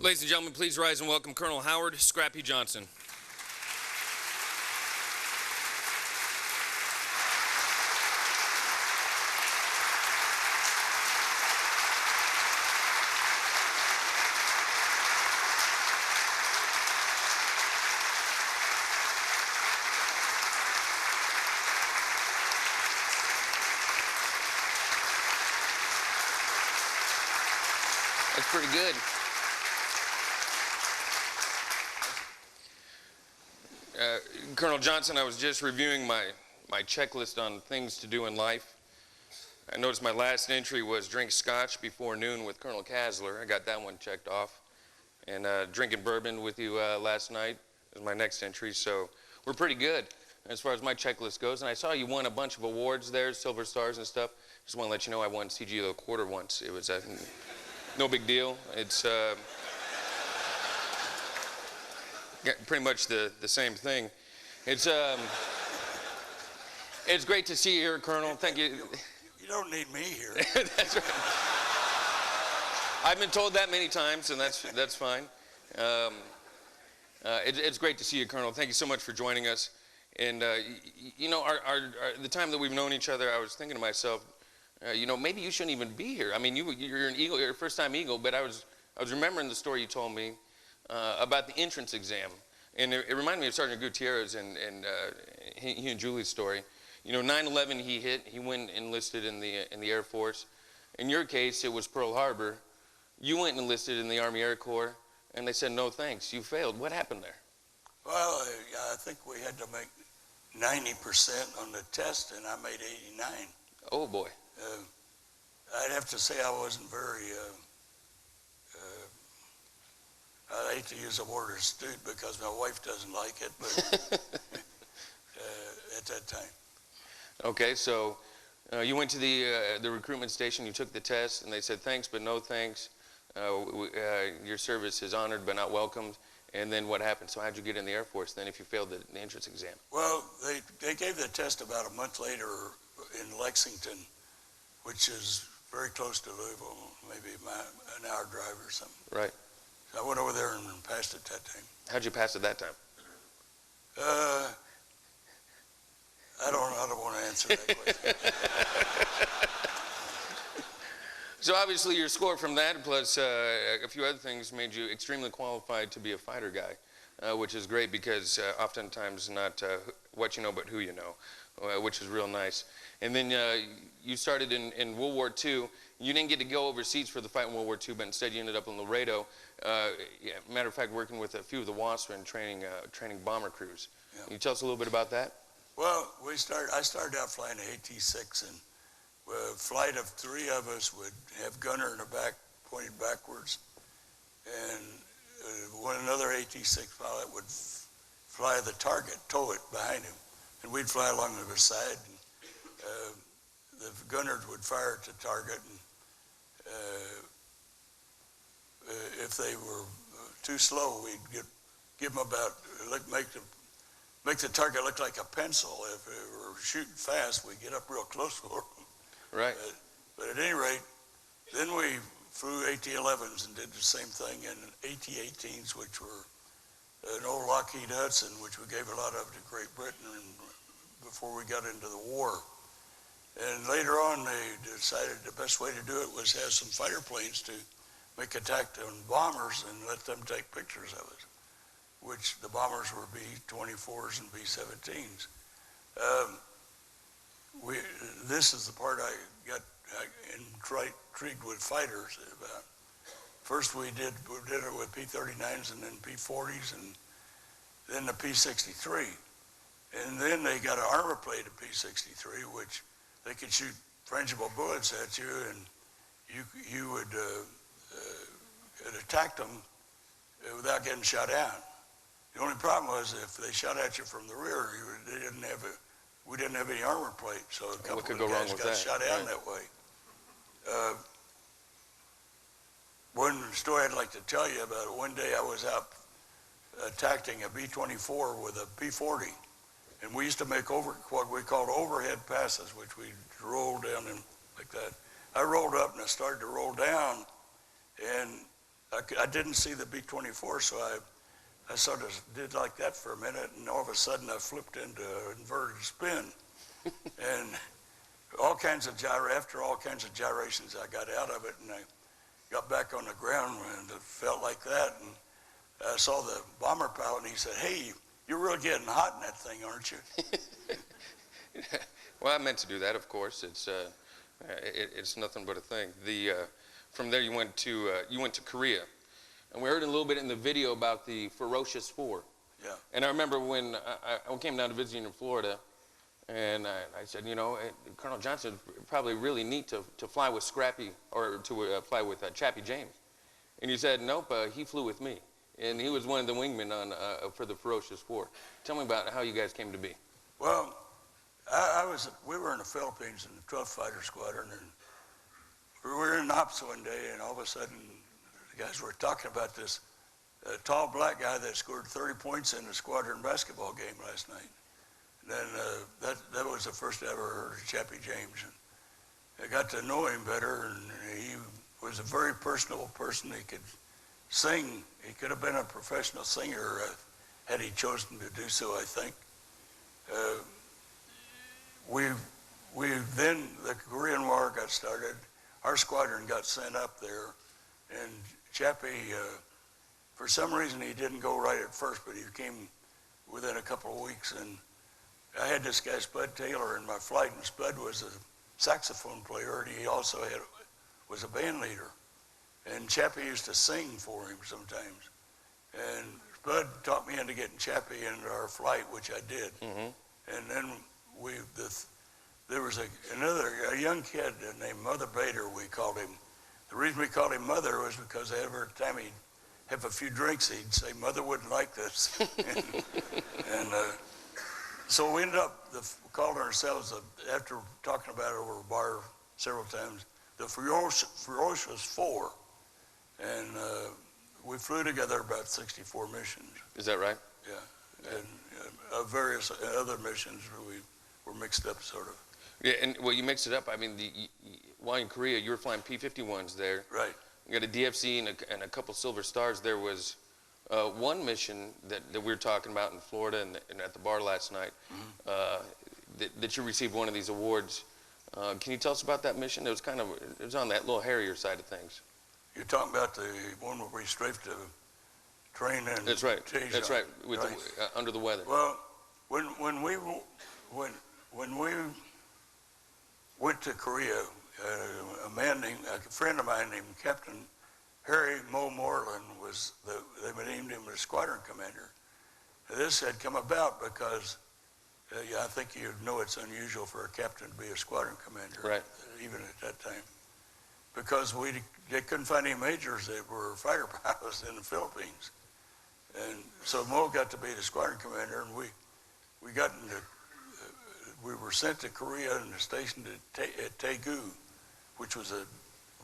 Ladies and gentlemen, please rise and welcome Colonel Howard Scrappy Johnson. That's pretty good. Colonel Johnson, I was just reviewing my checklist on things to do in life. I noticed my last entry was drink scotch before noon with Colonel Kasler. I got that one checked off. And drinking bourbon with you last night is my next entry. So we're pretty good as far as my checklist goes. And I saw you won a bunch of awards there, silver stars and stuff. Just want to let you know I won CG of the Quarter once. It was no big deal. It's pretty much the same thing. It's great to see you here, Colonel. Thank you. You don't need me here. That's right. I've been told that many times, and that's fine. It's great to see you, Colonel. Thank you so much for joining us. And you know, the time that we've known each other, I was thinking to myself, you know, maybe you shouldn't even be here. I mean, you're an Eagle, you're a first-time Eagle, but I was remembering the story you told me about the entrance exam. And it reminded me of Sergeant Gutierrez and he and Julie's story. You know, 9/11 he went enlisted in the Air Force. In your case, it was Pearl Harbor. You went and enlisted in the Army Air Corps, and they said, no thanks, you failed. What happened there? Well, I think we had to make 90% on the test, and I made 89. Oh, boy. I'd have to say I wasn't very, I hate to use the word astute because my wife doesn't like it, but at that time. Okay, so you went to the recruitment station, you took the test, and they said thanks, but no thanks. Your service is honored but not welcomed. And then what happened? So how'd you get in the Air Force then if you failed the entrance exam? Well, they gave the test about a month later in Lexington, which is very close to Louisville, maybe an hour drive or something. Right. So I went over there and passed it that time. How'd you pass it that time? I don't want to answer that question. So obviously your score from that, plus a few other things, made you extremely qualified to be a fighter guy, which is great because oftentimes not what you know, but who you know, which is real nice. And then you started in World War II. You didn't get to go overseas for the fight in World War II, but instead you ended up in Laredo. Matter of fact, working with a few of the WASP and training bomber crews. Yeah. Can you tell us a little bit about that? Well, I started out flying an AT-6, and a flight of 3 of us would have gunner in the back, pointed backwards, and another AT-6 pilot would fly the target, tow it behind him, and we'd fly along the side. And, the gunners would fire at the target, and if they were too slow, we'd give them about make the target look like a pencil. If they were shooting fast, we'd get up real close for them. Right. But at any rate, then we flew AT-11s and did the same thing, and AT-18s, which were an old Lockheed Hudson, which we gave a lot of to Great Britain before we got into the war. And later on, they decided the best way to do it was have some fighter planes to make attack on bombers and let them take pictures of it, which the bombers were B-24s and B-17s. This is the part I got intrigued with fighters about. First we did it with P-39s and then P-40s and then the P-63. And then they got an armor plate of P-63, which they could shoot frangible bullets at you, and you would attack them without getting shot down. The only problem was if they shot at you from the rear, we didn't have any armor plate, so a couple of guys got shot down that way. One story I'd like to tell you about it, one day I was out attacking a B-24 with a P-40, and we used to make what we called overhead passes, which we rolled down and like that. I rolled up and I started to roll down, and I I didn't see the B-24, so I sort of did like that for a minute, and all of a sudden I flipped into inverted spin. And after all kinds of gyrations, I got out of it, and I got back on the ground, and it felt like that. And I saw the bomber pilot, and he said, "Hey, you're really getting hot in that thing, aren't you?" Well, I meant to do that, of course. It's nothing but a thing. From there, you went to Korea, and we heard a little bit in the video about the Ferocious Four. Yeah. And I remember when I came down to visit you in Florida, and I said, you know, Colonel Johnson, probably really neat to fly with Scrappy, or to fly with Chappie James. And you said, nope, he flew with me. And he was one of the wingmen for the Ferocious Four. Tell me about how you guys came to be. Well, we were in the Philippines in the 12th Fighter Squadron, and we were in ops one day, and all of a sudden, the guys were talking about this tall black guy that scored 30 points in the squadron basketball game last night. And then that was the first I ever heard of Chappie James. And I got to know him better, and he was a very personable person. He could sing. He could have been a professional singer had he chosen to do so, I think. Then the Korean War got started. Our squadron got sent up there, and Chappie, for some reason, he didn't go right at first, but he came within a couple of weeks. And I had this guy, Spud Taylor, in my flight, and Spud was a saxophone player, and he also was a band leader. And Chappie used to sing for him sometimes. And Spud talked me into getting Chappie into our flight, which I did. Mm-hmm. And then there was a young kid named Mother Bader, we called him. The reason we called him Mother was because every time he'd have a few drinks, he'd say, "Mother wouldn't like this." and so we ended up calling ourselves, after talking about it over a bar several times, the Ferocious Four. And we flew together about 64 missions. Is that right? Yeah. And various other missions we were mixed up, sort of. Yeah, and well, you mixed it up. I mean, while in Korea, you were flying P-51s there. Right. You got a DFC and a couple Silver Stars. There was one mission that we were talking about in Florida and at the bar last night, mm-hmm. that you received one of these awards. Can you tell us about that mission? It was on that little hairier side of things. You're talking about the one where we strafed the train in. That's right. Tejon, that's right. With right? Under the weather. Well, when we went to Korea, a friend of mine named Captain Harry Mo Moreland they named him as squadron commander. This had come about because I think you know it's unusual for a captain to be a squadron commander, right? Even at that time, because they couldn't find any majors that were fighter pilots in the Philippines, and so Mo got to be the squadron commander, and we were sent to Korea and stationed at Daegu, which was a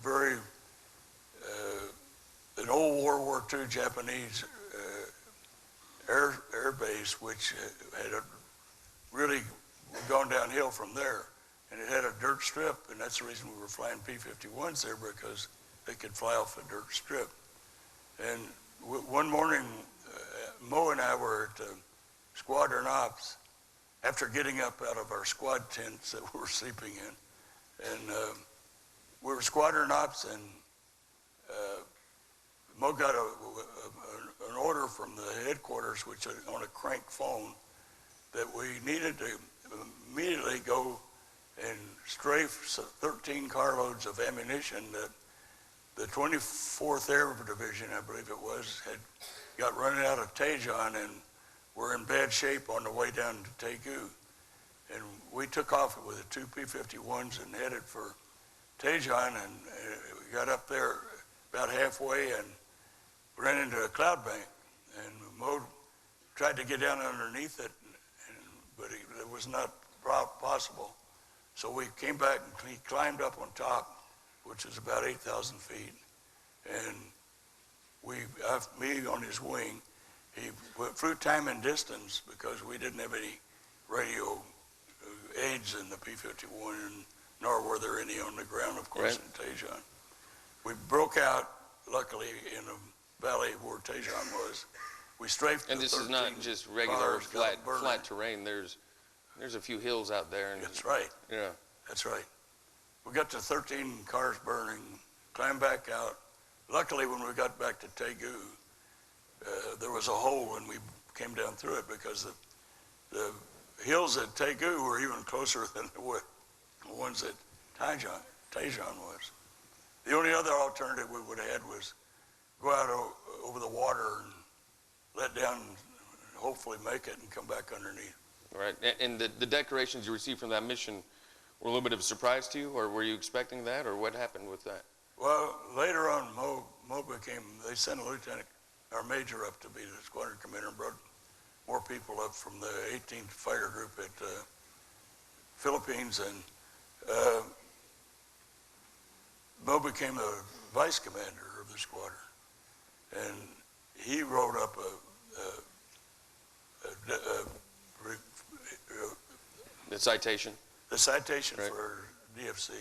very an old World War II Japanese air base, which had really gone downhill from there. And it had a dirt strip, and that's the reason we were flying P-51s there, because they could fly off a dirt strip. And one morning, Mo and I were at squadron ops after getting up out of our squad tents that we were sleeping in. And we were squadron ops, and Mo got an order from the headquarters, which was on a crank phone, that we needed to immediately go and strafe 13 carloads of ammunition that the 24th Air Division, I believe it was, had got running out of Tejon and were in bad shape on the way down to Daegu. And we took off with the two P-51s and headed for Tejon, and we got up there about halfway and ran into a cloud bank. And Mo tried to get down underneath it, but it was not possible. So we came back and he climbed up on top, which is about 8,000 feet. And me on his wing, he flew time and distance because we didn't have any radio aids in the P-51, nor were there any on the ground, of course, right. In Tejon. We broke out luckily in the valley where Tejon was, we strafed. And this is not just regular flat terrain. There's a few hills out there. And, that's right. Yeah. That's right. We got to 13 cars burning, climbed back out. Luckily, when we got back to Tegu, there was a hole when we came down through it because the hills at Tegu were even closer than the ones that Tejon was. The only other alternative we would have had was go out over the water and let down and hopefully make it and come back underneath. Right. And the decorations you received from that mission were a little bit of a surprise to you, or were you expecting that, or what happened with that? Well, later on, they sent a lieutenant, our major, up to be the squadron commander and brought more people up from the 18th Fighter Group at Philippines, and Mo became the vice commander of the squadron, and he wrote up The citation? The citation right. for DFC,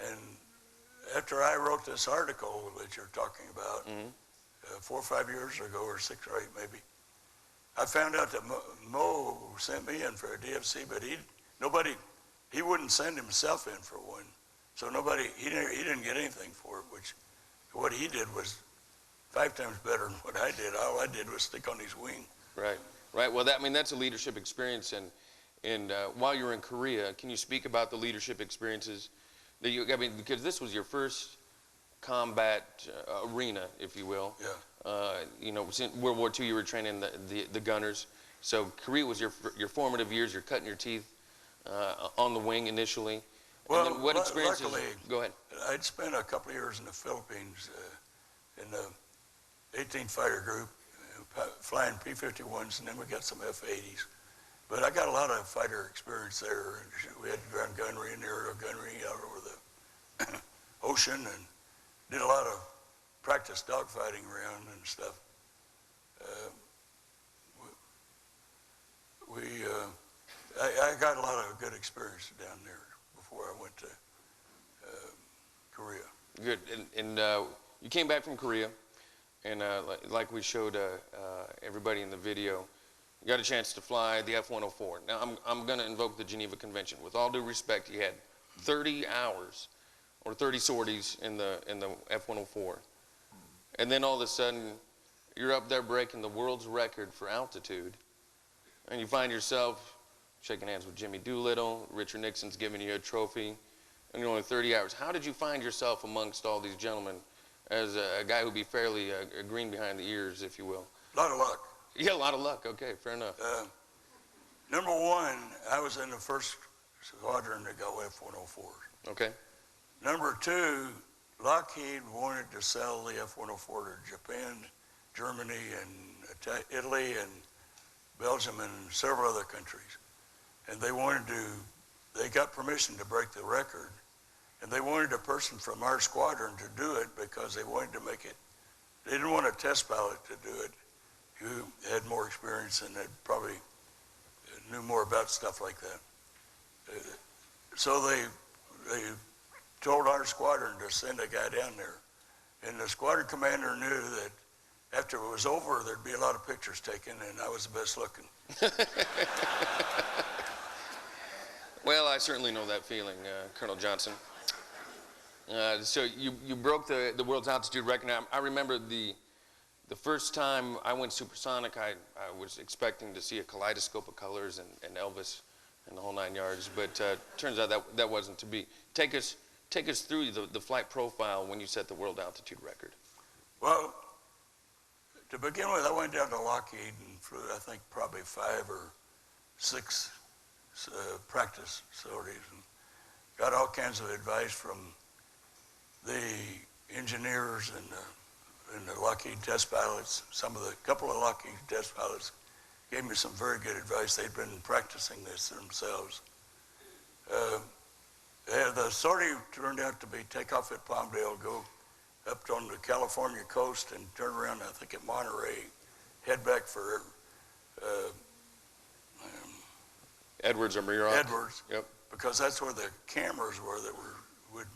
and after I wrote this article that you're talking about, 4 or 5 years ago, or 6 or 8 maybe, I found out that Mo sent me in for a DFC, but he wouldn't send himself in for one. So he didn't get anything for it, which what he did was 5 times better than what I did. All I did was stick on his wing. Right, right. Well, that's a leadership experience. And while you were in Korea, can you speak about the leadership experiences that because this was your first combat arena, if you will. Yeah. Since World War II, you were training the gunners. So Korea was your formative years. You're cutting your teeth on the wing initially. Well, and then what experiences? Luckily, go ahead. I'd spent a couple of years in the Philippines in the 18th Fighter Group, flying P-51s, and then we got some F-80s. But I got a lot of fighter experience there. We had ground gunnery and aerial gunnery out over the ocean, and did a lot of practice dogfighting around and stuff. I got a lot of good experience down there before I went to Korea. Good. And you came back from Korea, and like we showed everybody in the video, you got a chance to fly the F-104. Now, I'm going to invoke the Geneva Convention. With all due respect, you had 30 hours or 30 sorties in the F-104. And then all of a sudden, you're up there breaking the world's record for altitude, and you find yourself shaking hands with Jimmy Doolittle, Richard Nixon's giving you a trophy, and you're only 30 hours. How did you find yourself amongst all these gentlemen as a guy who'd be fairly green behind the ears, if you will? A lot of luck. Yeah, a lot of luck. Okay, fair enough. Number one, I was in the first squadron that got F-104s. Okay. Number two, Lockheed wanted to sell the F-104 to Japan, Germany, and Italy, and Belgium, and several other countries. And they got permission to break the record. And they wanted a person from our squadron to do it because they wanted to make it. They didn't want a test pilot to do it who had more experience and had probably knew more about stuff like that. So they told our squadron to send a guy down there. And the squadron commander knew that after it was over, there'd be a lot of pictures taken, and I was the best looking. Well, I certainly know that feeling, Colonel Johnson. So you broke the world's altitude record. Now, I remember the first time I went supersonic, I was expecting to see a kaleidoscope of colors and Elvis and the whole 9 yards, but turns out that wasn't to be. Take us through the flight profile when you set the world altitude record. Well, to begin with, I went down to Lockheed and flew, I think, probably 5 or 6 practice sorties, and got all kinds of advice from the engineers and the Lockheed test pilots. Couple of Lockheed test pilots gave me some very good advice. They'd been practicing this themselves. The sortie turned out to be take off at Palmdale, go up on the California coast, and turn around, I think, at Monterey, head back for Edwards or Muroc? Edwards. Yep. Because that's where the cameras were that would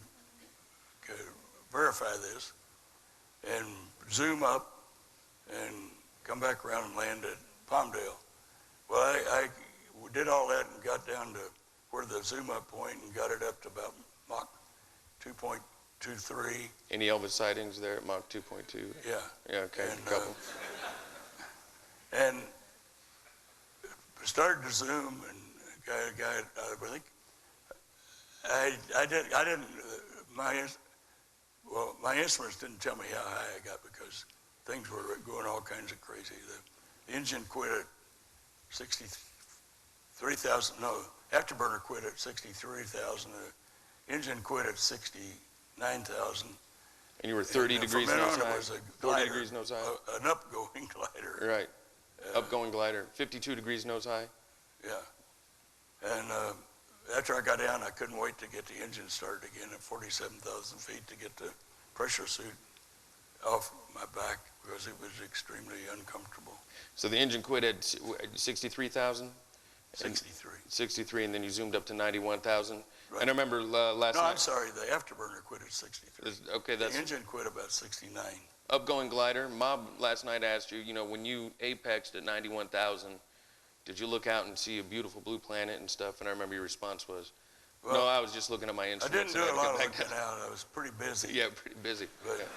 verify this. zoom up and come back around and land at Palmdale. Well, I did all that and got down to where the zoom up point and got it up to about Mach 2.23. Any Elvis sightings there at Mach 2.2? Yeah. Yeah, okay, And, a couple. And started to zoom, and I think I didn't. My instruments didn't tell me how high I got because things were going all kinds of crazy. The engine quit at 63,000. No, afterburner quit at 63,000. The engine quit at 69,000. And you were 30 degrees from then nose on, high? it was a 40 glider, degrees nose high? an upgoing glider. Right. Upgoing glider. 52 degrees nose high? Yeah. And after I got down, I couldn't wait to get the engine started again at 47,000 feet to get the pressure suit off my back because it was extremely uncomfortable. So the engine quit at 63,000? 63. 63, and then you zoomed up to 91,000. Right. And I remember last No, night. I'm sorry, the afterburner quit at 63. Okay, that's The engine quit about 69. upgoing glider. Mob last night asked you, when you apexed at 91,000, did you look out and see a beautiful blue planet and stuff? And I remember your response was, Well, no, I was just looking at my I instruments. didn't do and a had to lot get of back looking down. out. I was pretty busy. Yeah, pretty busy. But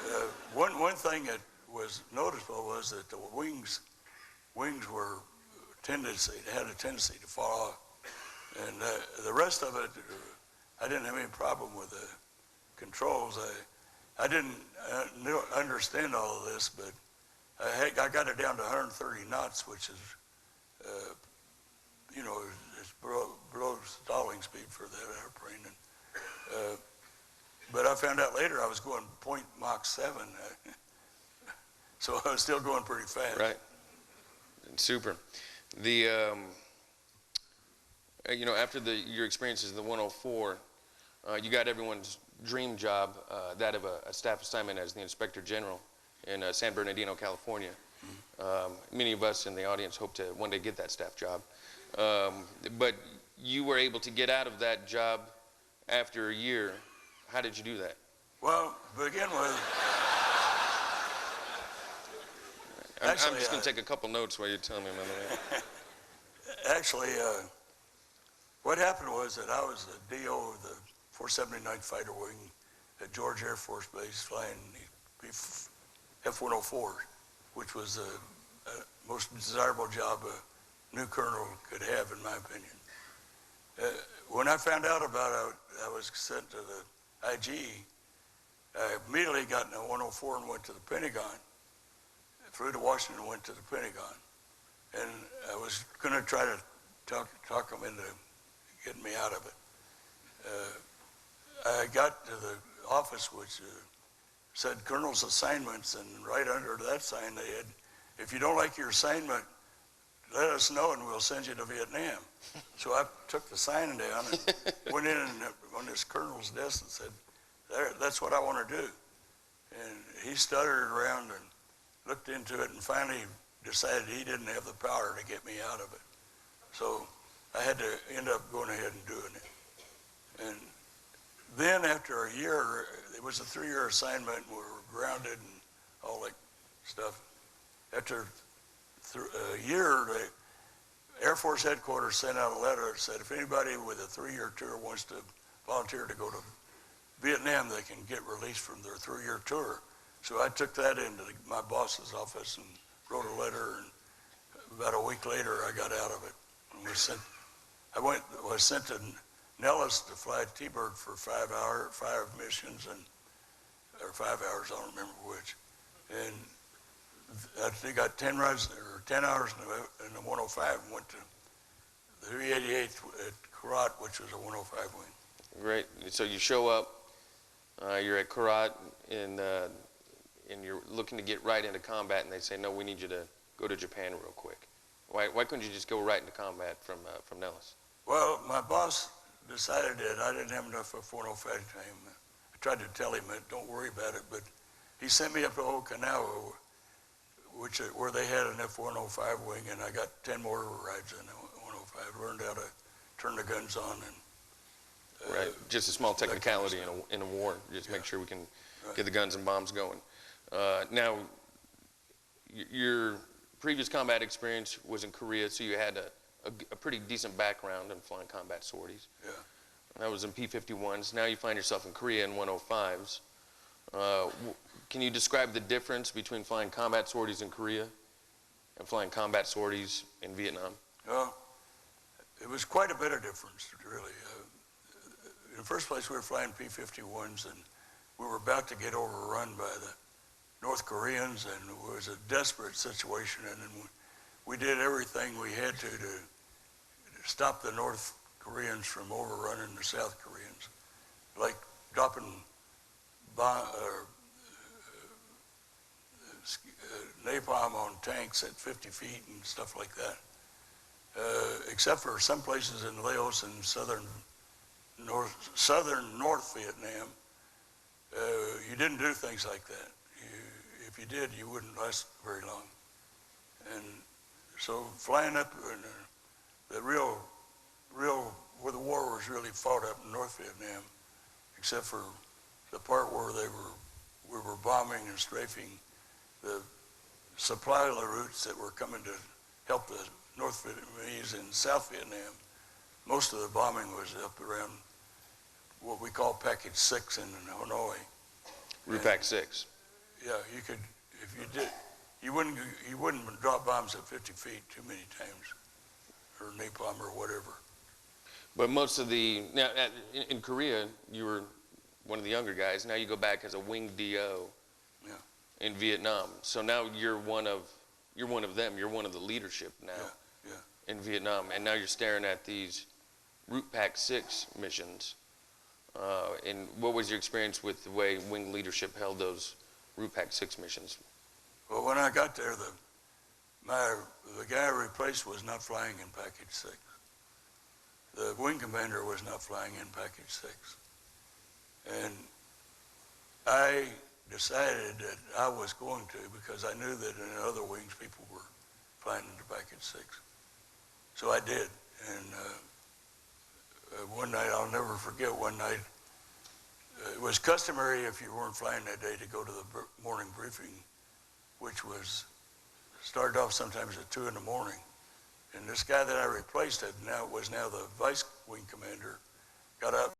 Yeah. one thing that was noticeable was that the wings were had a tendency to fall off. And the rest of it, I didn't have any problem with the controls. I didn't understand all of this, but I got it down to 130 knots, which is, it's below stalling speed for that airplane. And, but I found out later I was going point Mach 7, so I was still going pretty fast. Right. Super. The after your experiences in the 104, you got everyone's dream job, that of a staff assignment as the Inspector General in San Bernardino, California. Many of us in the audience hope to one day get that staff job. But you were able to get out of that job after a year. How did you do that? Well, to begin with, I'm just going to take a couple notes while you're telling me about that. Actually, what happened was that I was the DO of the 479th Fighter Wing at George Air Force Base flying the F-104, which was the most desirable job a new colonel could have, in my opinion. When I found out about it, I was sent to the IG. I immediately got in a 104 and went to the Pentagon. Flew to Washington and went to the Pentagon. And I was going to try to talk them into getting me out of it. I got to the office, which said Colonel's Assignments, and right under that sign they had, if you don't like your assignment, let us know and we'll send you to Vietnam. So I took the sign down and went in on this colonel's desk and said, that's what I want to do. And he stuttered around and looked into it and finally decided he didn't have the power to get me out of it. So I had to end up going ahead and doing it. And then after a year, it was a 3-year assignment, and we were grounded and all that stuff. After a year, the Air Force headquarters sent out a letter that said if anybody with a 3-year tour wants to volunteer to go to Vietnam, they can get released from their 3-year tour. So I took that into my boss's office and wrote a letter, and about a week later I got out of it. And was sent to Nellis to fly T-Bird for 5 missions, or 5 hours, I don't remember which. And I got 10 hours in the 105 and went to the 388th at Korat, which was a 105 wing. Great. So you show up, you're at Korat, and you're looking to get right into combat, and they say, no, we need you to go to Japan real quick. Why couldn't you just go right into combat from Nellis? Well, my boss decided that I didn't have enough F-105 time. I tried to tell him that, don't worry about it, but he sent me up to Okinawa, where they had an F-105 wing, and I got 10 more rides in the 105. Learned how to turn the guns on. And right, just a small technicality in a war. Just make sure we can get the guns and bombs going. Now, your previous combat experience was in Korea, so you had a pretty decent background in flying combat sorties. Yeah. That was in P-51s. Now you find yourself in Korea in 105s. Can you describe the difference between flying combat sorties in Korea and flying combat sorties in Vietnam? Well, it was quite a bit of difference, really. In the first place, we were flying P-51s, and we were about to get overrun by the North Koreans, and it was a desperate situation, and then we did everything we had to stop the North Koreans from overrunning the South Koreans, like dropping napalm on tanks at 50 feet and stuff like that. Except for some places in Laos and southern North Vietnam, you didn't do things like that. If you did, you wouldn't last very long. And so flying up in the real where the war was really fought up in North Vietnam, except for the part where we were bombing and strafing the supply routes that were coming to help the North Vietnamese in South Vietnam. Most of the bombing was up around what we call Package 6 in Hanoi. RUPAC 6. Yeah, you could, if you did, you wouldn't drop bombs at 50 feet too many times, or napalm or whatever. But most of now in Korea, you were one of the younger guys. Now you go back as a wing DO in Vietnam. So now you're one of them. You're one of the leadership now in Vietnam. And now you're staring at these RUPAC 6 missions. And what was your experience with the way wing leadership held those RUPAC 6 missions? Well, when I got there, the guy I replaced was not flying in Package 6. The wing commander was not flying in Package 6. And I decided that I was going to, because I knew that in other wings people were flying into Package 6. So I did. And one night, I'll never forget one night, it was customary if you weren't flying that day to go to the morning briefing, which started off sometimes at 2 in the morning. And this guy that I replaced was now the vice wing commander, got up